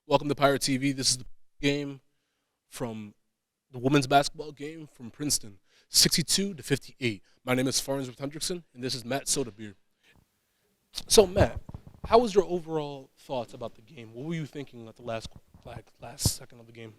Welcome to Pirate TV. This is the game from the women's basketball game from Princeton, 62-58. My name is Farnsworth Hendrickson, and this is Matt Soetebeer. So, Matt, how was your overall thoughts about the game? What were you thinking at the last second of the game?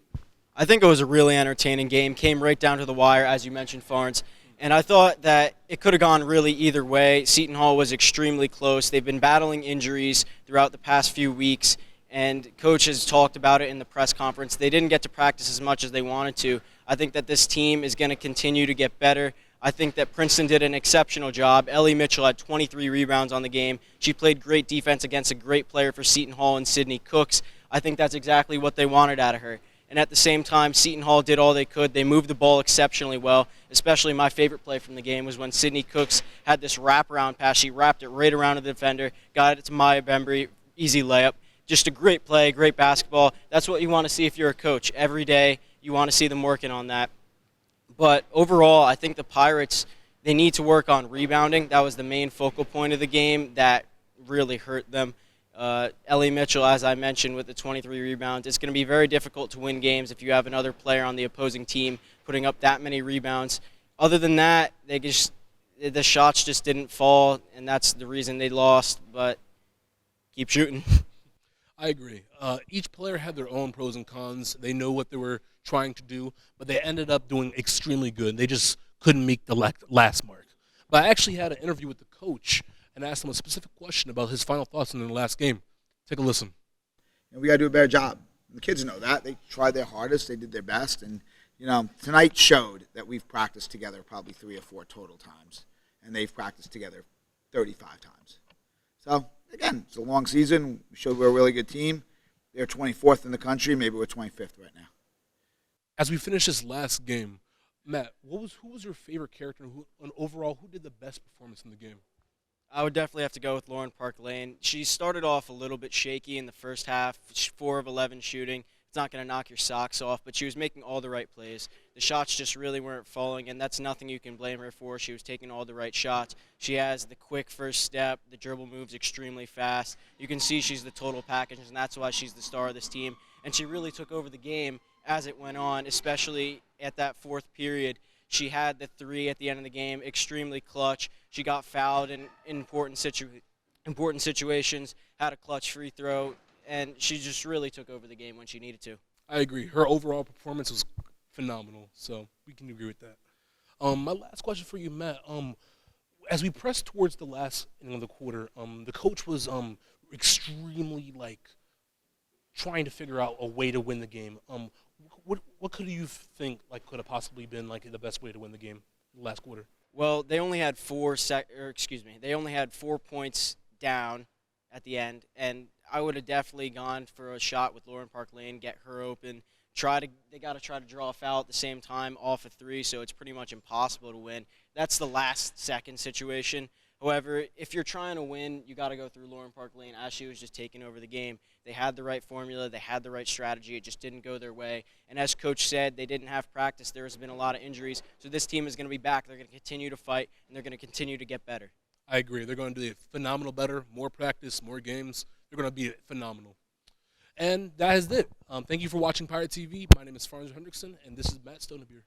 I think it was a really entertaining game. Came right down to the wire, as you mentioned, Farns. And I thought that it could have gone really either way. Seton Hall was extremely close. They've been battling injuries throughout the past few weeks, and Coach has talked about it in the press conference. They didn't get to practice as much as they wanted to. I think that this team is going to continue to get better. I think that Princeton did an exceptional job. Ellie Mitchell had 23 rebounds on the game. She played great defense against a great player for Seton Hall and Sydney Cooks. I think that's exactly what they wanted out of her. And at the same time, Seton Hall did all they could. They moved the ball exceptionally well. Especially my favorite play from the game was when Sydney Cooks had this wraparound pass. She wrapped it right around the defender, got it to Maya Bembry, easy layup. Just a great play, great basketball. That's what you want to see if you're a coach. Every day you want to see them working on that. But overall, I think the Pirates, they need to work on rebounding. That was the main focal point of the game that really hurt them. Ellie Mitchell, as I mentioned, with the 23 rebounds. It's going to be very difficult to win games if you have another player on the opposing team putting up that many rebounds. Other than that, the shots just didn't fall, and that's the reason they lost. But keep shooting. I agree. Each player had their own pros and cons. They know what they were trying to do, but they ended up doing extremely good. They just couldn't meet the last mark. But I actually had an interview with the coach and asked him a specific question about his final thoughts in the last game. Take a listen. We got to do a better job. The kids know that. They tried their hardest. They did their best. And, tonight showed that we've practiced together probably 3 or 4 total times. And they've practiced together 35 times. So, again, it's a long season. We showed we're a really good team. They're 24th in the country. Maybe we're 25th right now. As we finish this last game, Matt, who was your favorite character and overall, who did the best performance in the game? I would definitely have to go with Lauren Park Lane. She started off a little bit shaky in the first half, 4 of 11 shooting. It's not going to knock your socks off, but she was making all the right plays. The shots just really weren't falling, and that's nothing you can blame her for. She was taking all the right shots. She has the quick first step. The dribble moves extremely fast. You can see she's the total package, and that's why she's the star of this team. And she really took over the game as it went on, especially at that fourth period. She had the 3 at the end of the game, extremely clutch. She got fouled in important situations, had a clutch free throw, and she just really took over the game when she needed to. I agree. Her overall performance was phenomenal, so we can agree with that. My last question for you, Matt. As we press towards the last inning of the quarter, the coach was extremely trying to figure out a way to win the game. What could you think could have possibly been the best way to win the game last quarter? Well, they only had 4 points down at the end, and I would have definitely gone for a shot with Lauren Park Lane, get her open. They got to try to draw a foul at the same time off a 3, so it's pretty much impossible to win. That's the last second situation. However, if you're trying to win, you got to go through Lauren Park Lane as she was just taking over the game. They had the right formula. They had the right strategy. It just didn't go their way. And as Coach said, they didn't have practice. There has been a lot of injuries. So this team is going to be back. They're going to continue to fight, and they're going to continue to get better. I agree. They're going to do phenomenal better, more practice, more games. They're going to be phenomenal. And that is it. Thank you for watching Pirate TV. My name is Farnsworth Hendrickson, and this is Matt Soetebeer.